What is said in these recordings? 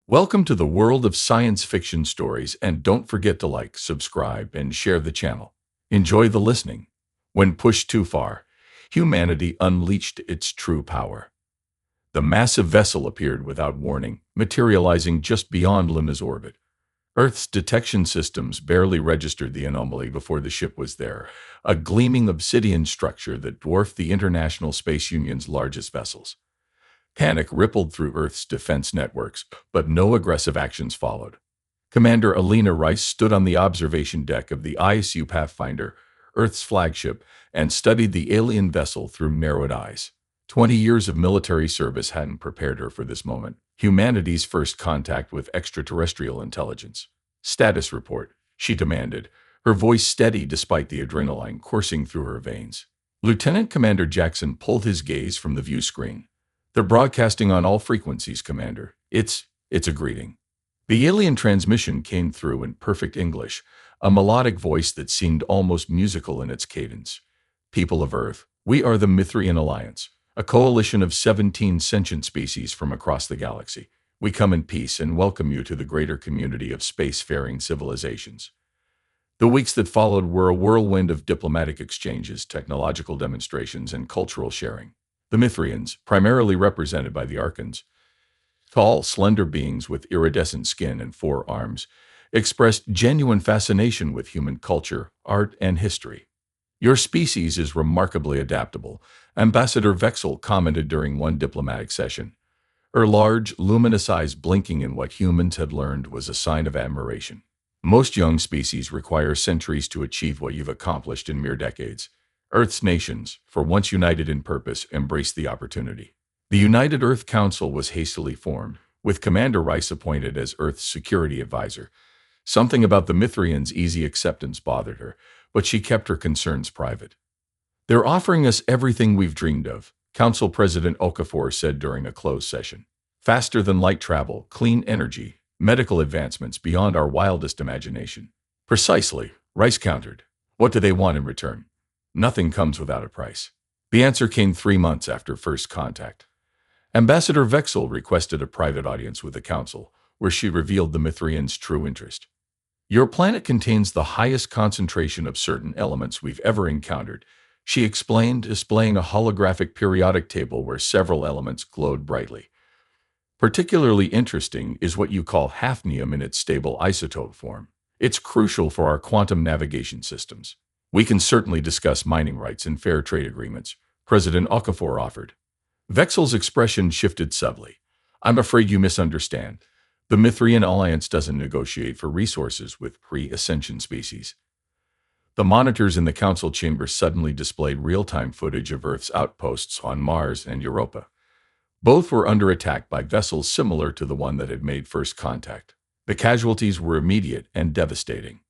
Welcome to the world of science fiction stories, and don't forget to like, subscribe, and share the channel. Enjoy the listening. When pushed too far, humanity unleashed its true power. The massive vessel appeared without warning, materializing just beyond Luna's orbit. Earth's detection systems barely registered the anomaly before the ship was there, a gleaming obsidian structure that dwarfed the International Space Union's largest vessels. Panic rippled through Earth's defense networks, but no aggressive actions followed. Commander Alina Rice stood on the observation deck of the ISU Pathfinder, Earth's flagship, and studied the alien vessel through narrowed eyes. 20 years of military service hadn't prepared her for this moment, humanity's first contact with extraterrestrial intelligence. "Status report," she demanded, her voice steady despite the adrenaline coursing through her veins. Lieutenant Commander Jackson pulled his gaze from the view screen. "They're broadcasting on all frequencies, Commander. It's a greeting." The alien transmission came through in perfect English, a melodic voice that seemed almost musical in its cadence. "People of Earth, we are the Mithrian Alliance, a coalition of 17 sentient species from across the galaxy. We come in peace and welcome you to the greater community of spacefaring civilizations." The weeks that followed were a whirlwind of diplomatic exchanges, technological demonstrations, and cultural sharing. The Mithrians, primarily represented by the Archons, tall, slender beings with iridescent skin and 4 arms, expressed genuine fascination with human culture, art, and history. "Your species is remarkably adaptable," Ambassador Vexel commented during one diplomatic session. Her large, luminous eyes blinking in what humans had learned was a sign of admiration. "Most young species require centuries to achieve what you've accomplished in mere decades. Earth's nations, for once united in purpose, embraced the opportunity." The United Earth Council was hastily formed, with Commander Rice appointed as Earth's security advisor. Something about the Mithrians' easy acceptance bothered her, but she kept her concerns private. "They're offering us everything we've dreamed of," Council President Okafor said during a closed session. "Faster than light travel, clean energy, medical advancements beyond our wildest imagination." "Precisely," Rice countered. "What do they want in return?" "Nothing comes without a price." The answer came 3 months after first contact. Ambassador Vexel requested a private audience with the Council, where she revealed the Mithrians' true interest. "Your planet contains the highest concentration of certain elements we've ever encountered," she explained, displaying a holographic periodic table where several elements glowed brightly. "Particularly interesting is what you call hafnium in its stable isotope form. It's crucial for our quantum navigation systems. We can certainly discuss mining rights and fair trade agreements," President Okafor offered. Vexel's expression shifted subtly. "I'm afraid you misunderstand. The Mithrian Alliance doesn't negotiate for resources with pre-ascension species." The monitors in the council chamber suddenly displayed real-time footage of Earth's outposts on Mars and Europa. Both were under attack by vessels similar to the one that had made first contact. The casualties were immediate and devastating.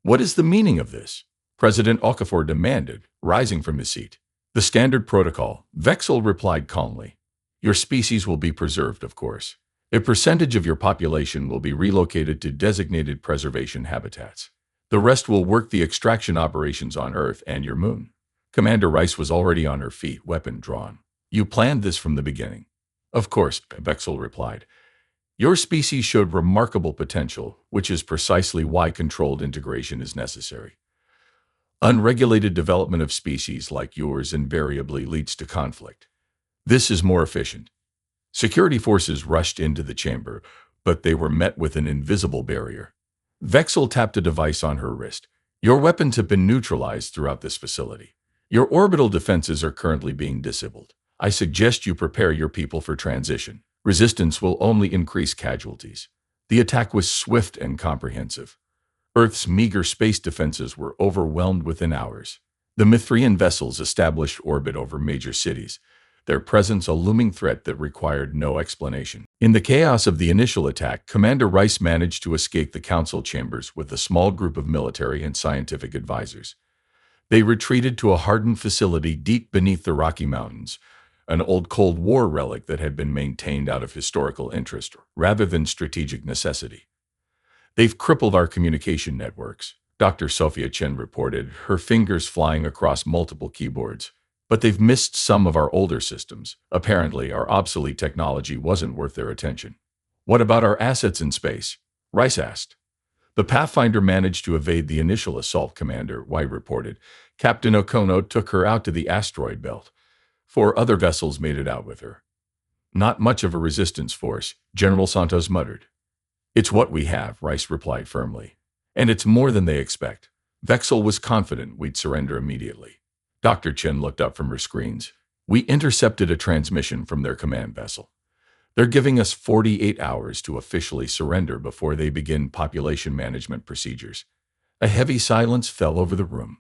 "What is the meaning of this?" President Okafor demanded, rising from his seat. "The standard protocol," Vexel replied calmly. "Your species will be preserved, of course. A percentage of your population will be relocated to designated preservation habitats. The rest will work the extraction operations on Earth and your moon." Commander Rice was already on her feet, weapon drawn. "You planned this from the beginning." "Of course," Vexel replied. "Your species showed remarkable potential, which is precisely why controlled integration is necessary. Unregulated development of species like yours invariably leads to conflict. This is more efficient." Security forces rushed into the chamber, but they were met with an invisible barrier. Vexel tapped a device on her wrist. "Your weapons have been neutralized throughout this facility. Your orbital defenses are currently being disabled. I suggest you prepare your people for transition. Resistance will only increase casualties." The attack was swift and comprehensive. Earth's meager space defenses were overwhelmed within hours. The Mithrian vessels established orbit over major cities, their presence a looming threat that required no explanation. In the chaos of the initial attack, Commander Rice managed to escape the council chambers with a small group of military and scientific advisors. They retreated to a hardened facility deep beneath the Rocky Mountains, an old Cold War relic that had been maintained out of historical interest rather than strategic necessity. "They've crippled our communication networks," Dr. Sophia Chen reported, her fingers flying across multiple keyboards. "But they've missed some of our older systems. Apparently, our obsolete technology wasn't worth their attention." What about our assets in space? Rice asked. The Pathfinder managed to evade the initial assault, Commander, White reported. Captain Okono took her out to the asteroid belt. 4 other vessels made it out with her. Not much of a resistance force, General Santos muttered. It's what we have, Rice replied firmly. And it's more than they expect. Vexel was confident we'd surrender immediately. Dr. Chen looked up from her screens. We intercepted a transmission from their command vessel. They're giving us 48 hours to officially surrender before they begin population management procedures. A heavy silence fell over the room.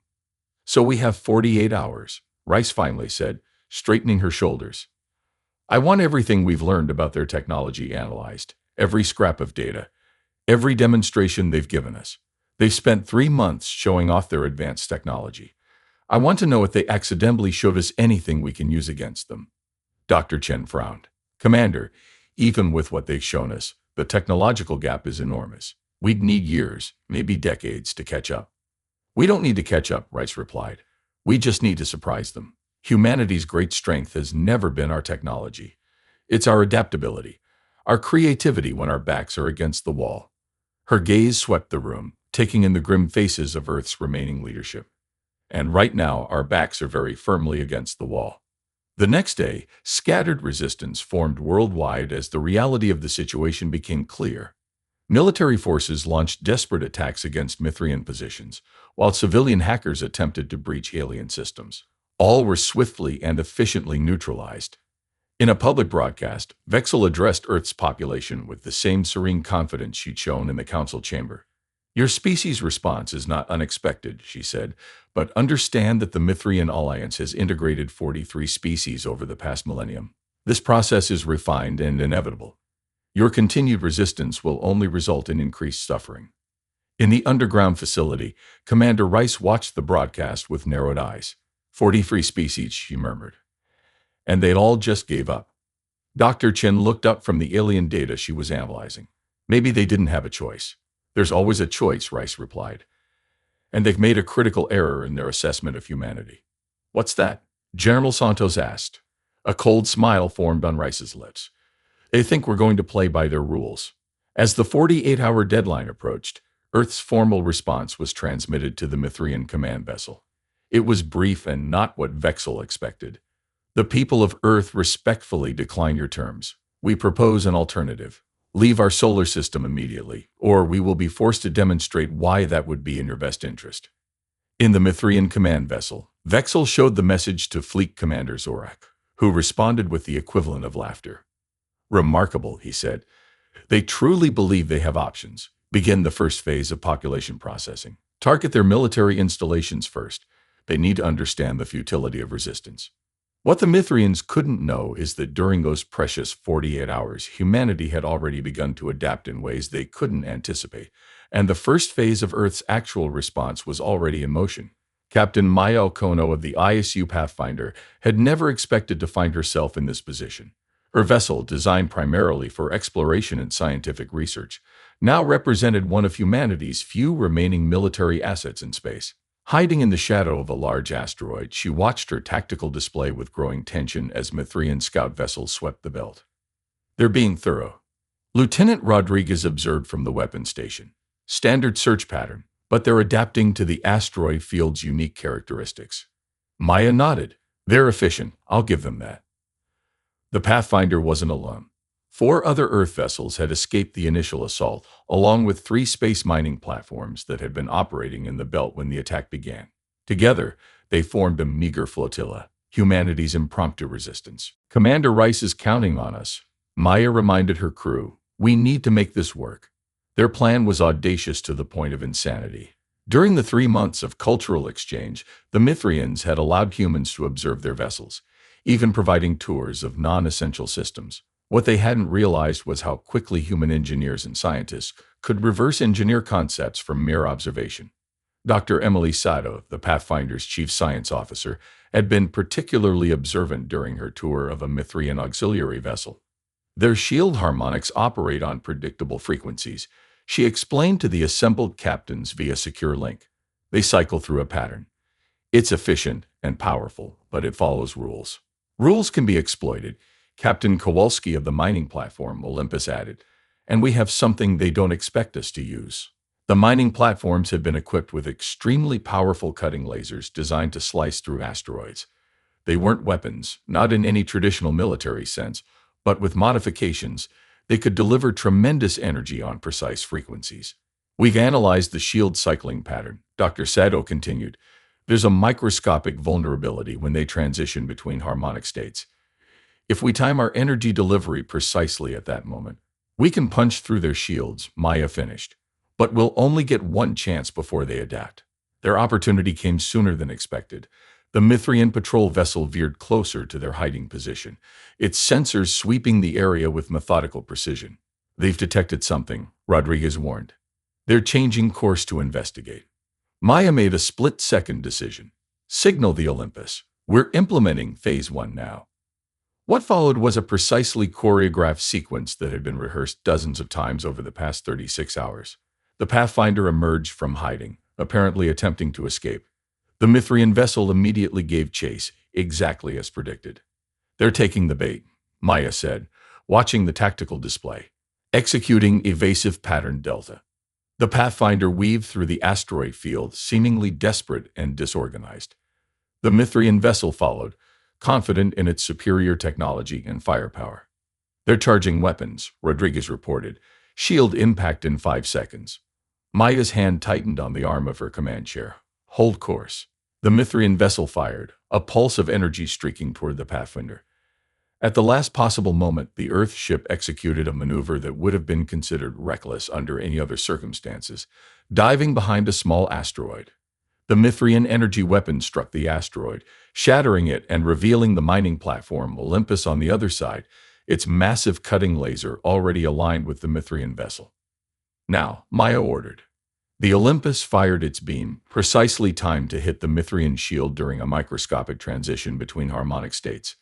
So we have 48 hours, Rice finally said, straightening her shoulders. I want everything we've learned about their technology analyzed, every scrap of data, every demonstration they've given us. They've spent 3 months showing off their advanced technology. I want to know if they accidentally showed us anything we can use against them. Dr. Chen frowned. Commander, even with what they've shown us, the technological gap is enormous. We'd need years, maybe decades, to catch up. We don't need to catch up, Rice replied. We just need to surprise them. Humanity's great strength has never been our technology. It's our adaptability, our creativity when our backs are against the wall. Her gaze swept the room, taking in the grim faces of Earth's remaining leadership. And right now, our backs are very firmly against the wall. The next day, scattered resistance formed worldwide as the reality of the situation became clear. Military forces launched desperate attacks against Mithrian positions, while civilian hackers attempted to breach alien systems. All were swiftly and efficiently neutralized. In a public broadcast, Vexel addressed Earth's population with the same serene confidence she'd shown in the council chamber. Your species' response is not unexpected, she said, but understand that the Mithrian Alliance has integrated 43 species over the past millennium. This process is refined and inevitable. Your continued resistance will only result in increased suffering. In the underground facility, Commander Rice watched the broadcast with narrowed eyes. 43 species, she murmured. And they'd all just gave up. Dr. Chen looked up from the alien data she was analyzing. Maybe they didn't have a choice. There's always a choice, Rice replied. And they've made a critical error in their assessment of humanity. What's that? General Santos asked. A cold smile formed on Rice's lips. They think we're going to play by their rules. As the 48-hour deadline approached, Earth's formal response was transmitted to the Mithrian command vessel. It was brief and not what Vexel expected. The people of Earth respectfully decline your terms. We propose an alternative. Leave our solar system immediately, or we will be forced to demonstrate why that would be in your best interest. In the Mithrian command vessel, Vexel showed the message to Fleet Commander Zorak, who responded with the equivalent of laughter. Remarkable, he said. They truly believe they have options. Begin the first phase of population processing. Target their military installations first. They need to understand the futility of resistance. What the Mithrians couldn't know is that during those precious 48 hours, humanity had already begun to adapt in ways they couldn't anticipate, and the first phase of Earth's actual response was already in motion. Captain Maya Okono of the ISU Pathfinder had never expected to find herself in this position. Her vessel, designed primarily for exploration and scientific research, now represented one of humanity's few remaining military assets in space. Hiding in the shadow of a large asteroid, she watched her tactical display with growing tension as Mithrian scout vessels swept the belt. They're being thorough. Lieutenant Rodriguez observed from the weapons station. Standard search pattern, but they're adapting to the asteroid field's unique characteristics. Maya nodded. They're efficient, I'll give them that. The Pathfinder wasn't alone. 4 other Earth vessels had escaped the initial assault, along with 3 space mining platforms that had been operating in the belt when the attack began. Together, they formed a meager flotilla, humanity's impromptu resistance. Commander Rice is counting on us. Maya reminded her crew. We need to make this work. Their plan was audacious to the point of insanity. During the 3 months of cultural exchange, the Mithrians had allowed humans to observe their vessels, even providing tours of non-essential systems. What they hadn't realized was how quickly human engineers and scientists could reverse engineer concepts from mere observation. Dr. Emily Sato, the Pathfinder's chief science officer, had been particularly observant during her tour of a Mithrian auxiliary vessel. Their shield harmonics operate on predictable frequencies, she explained to the assembled captains via secure link. They cycle through a pattern. It's efficient and powerful, but it follows rules. Rules can be exploited, Captain Kowalski of the mining platform Olympus added. And we have something they don't expect us to use. The mining platforms have been equipped with extremely powerful cutting lasers designed to slice through asteroids. They weren't weapons, not in any traditional military sense, but with modifications, they could deliver tremendous energy on precise frequencies. We've analyzed the shield cycling pattern, Dr. Sato continued. There's a microscopic vulnerability when they transition between harmonic states. If we time our energy delivery precisely at that moment, we can punch through their shields, Maya finished. But we'll only get one chance before they adapt. Their opportunity came sooner than expected. The Mithrian patrol vessel veered closer to their hiding position, its sensors sweeping the area with methodical precision. They've detected something, Rodriguez warned. They're changing course to investigate. Maya made a split-second decision. Signal the Olympus. We're implementing Phase 1 now. What followed was a precisely choreographed sequence that had been rehearsed dozens of times over the past 36 hours. The Pathfinder emerged from hiding, apparently attempting to escape. The Mithrian vessel immediately gave chase, exactly as predicted. They're taking the bait, Maya said, watching the tactical display. Executing evasive pattern delta. The Pathfinder weaved through the asteroid field, seemingly desperate and disorganized. The Mithrian vessel followed, confident in its superior technology and firepower. They're charging weapons, Rodriguez reported. Shield impact in 5 seconds. Maya's hand tightened on the arm of her command chair. Hold course. The Mithrian vessel fired, a pulse of energy streaking toward the Pathfinder. At the last possible moment, the Earth ship executed a maneuver that would have been considered reckless under any other circumstances, diving behind a small asteroid. The Mithrian energy weapon struck the asteroid, shattering it and revealing the mining platform Olympus on the other side, its massive cutting laser already aligned with the Mithrian vessel. Now, Maya ordered. The Olympus fired its beam, precisely timed to hit the Mithrian shield during a microscopic transition between harmonic states.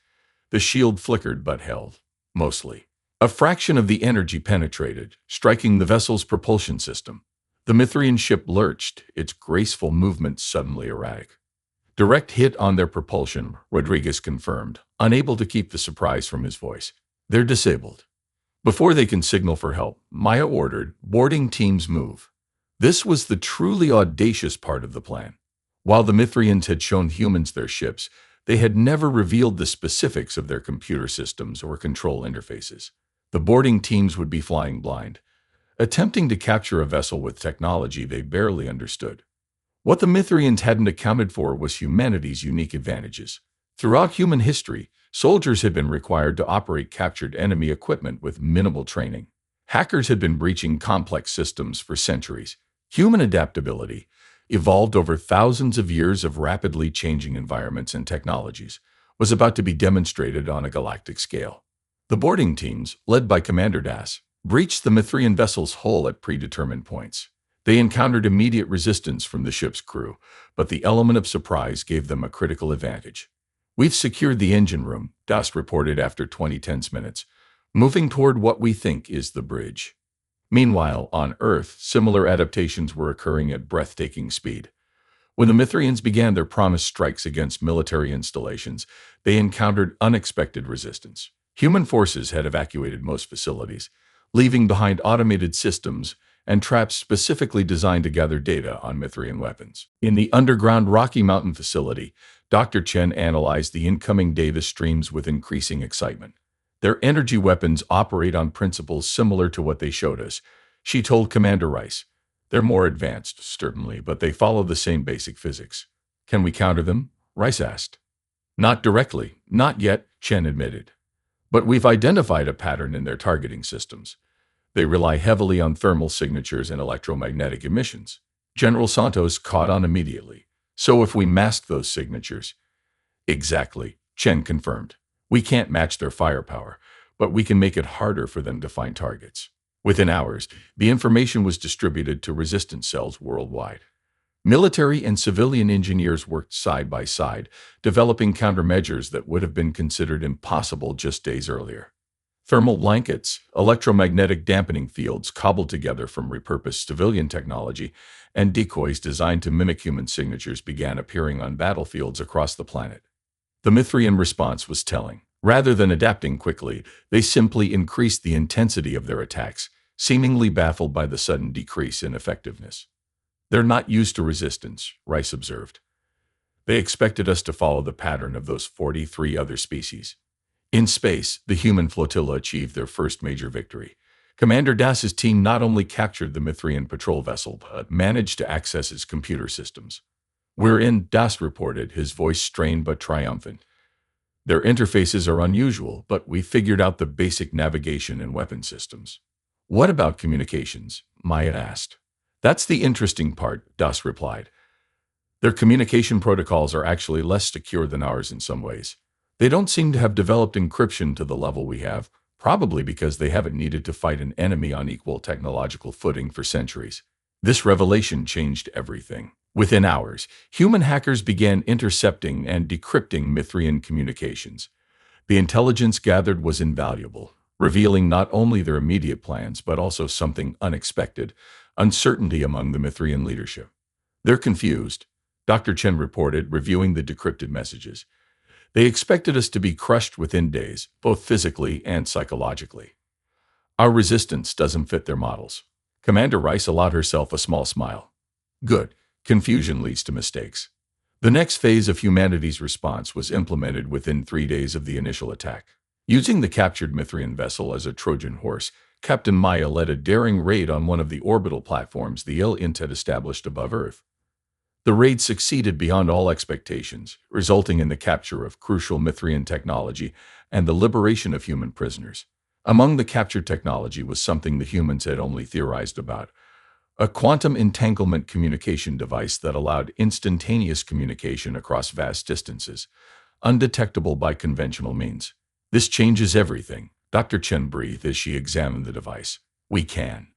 The shield flickered but held, mostly. A fraction of the energy penetrated, striking the vessel's propulsion system. The Mithrian ship lurched, its graceful movements suddenly erratic. Direct hit on their propulsion, Rodriguez confirmed, unable to keep the surprise from his voice. They're disabled. Before they can signal for help, Maya ordered, boarding teams move. This was the truly audacious part of the plan. While the Mithrians had shown humans their ships, they had never revealed the specifics of their computer systems or control interfaces. The boarding teams would be flying blind, attempting to capture a vessel with technology they barely understood. What the Mithrians hadn't accounted for was humanity's unique advantages. Throughout human history, soldiers had been required to operate captured enemy equipment with minimal training. Hackers had been breaching complex systems for centuries. Human adaptability, evolved over thousands of years of rapidly changing environments and technologies, was about to be demonstrated on a galactic scale. The boarding teams, led by Commander Das, breached the Mithrian vessel's hull at predetermined points. They encountered immediate resistance from the ship's crew, but the element of surprise gave them a critical advantage. We've secured the engine room, Das reported after 20 tense minutes, moving toward what we think is the bridge. Meanwhile, on Earth, similar adaptations were occurring at breathtaking speed. When the Mithrians began their promised strikes against military installations, they encountered unexpected resistance. Human forces had evacuated most facilities, leaving behind automated systems and traps specifically designed to gather data on Mithrian weapons. In the underground Rocky Mountain facility, Dr. Chen analyzed the incoming data streams with increasing excitement. Their energy weapons operate on principles similar to what they showed us, she told Commander Rice. They're more advanced, certainly, but they follow the same basic physics. Can we counter them? Rice asked. Not directly, not yet, Chen admitted. But we've identified a pattern in their targeting systems. They rely heavily on thermal signatures and electromagnetic emissions. General Santos caught on immediately. So if we mask those signatures… Exactly, Chen confirmed. We can't match their firepower, but we can make it harder for them to find targets. Within hours, the information was distributed to resistance cells worldwide. Military and civilian engineers worked side by side, developing countermeasures that would have been considered impossible just days earlier. Thermal blankets, electromagnetic dampening fields cobbled together from repurposed civilian technology, and decoys designed to mimic human signatures began appearing on battlefields across the planet. The Mithrian response was telling. Rather than adapting quickly, they simply increased the intensity of their attacks, seemingly baffled by the sudden decrease in effectiveness. They're not used to resistance, Rice observed. They expected us to follow the pattern of those 43 other species. In space, the human flotilla achieved their first major victory. Commander Das's team not only captured the Mithrian patrol vessel, but managed to access its computer systems. "We're in," Das reported, his voice strained but triumphant. "Their interfaces are unusual, but we figured out the basic navigation and weapon systems." "What about communications?" Maya asked. "That's the interesting part," Das replied. "Their communication protocols are actually less secure than ours in some ways. They don't seem to have developed encryption to the level we have, probably because they haven't needed to fight an enemy on equal technological footing for centuries." This revelation changed everything. Within hours, human hackers began intercepting and decrypting Mithrian communications. The intelligence gathered was invaluable, revealing not only their immediate plans but also something unexpected: uncertainty among the Mithrian leadership. "They're confused," Dr. Chen reported, reviewing the decrypted messages. "They expected us to be crushed within days, both physically and psychologically. Our resistance doesn't fit their models." Commander Rice allowed herself a small smile. "Good. Confusion leads to mistakes." The next phase of humanity's response was implemented within 3 days of the initial attack. Using the captured Mithrian vessel as a Trojan horse, Captain Maya led a daring raid on one of the orbital platforms the IL-INT had established above Earth. The raid succeeded beyond all expectations, resulting in the capture of crucial Mithrian technology and the liberation of human prisoners. Among the captured technology was something the humans had only theorized about: a quantum entanglement communication device that allowed instantaneous communication across vast distances, undetectable by conventional means. "This changes everything," Dr. Chen breathed as she examined the device. "We can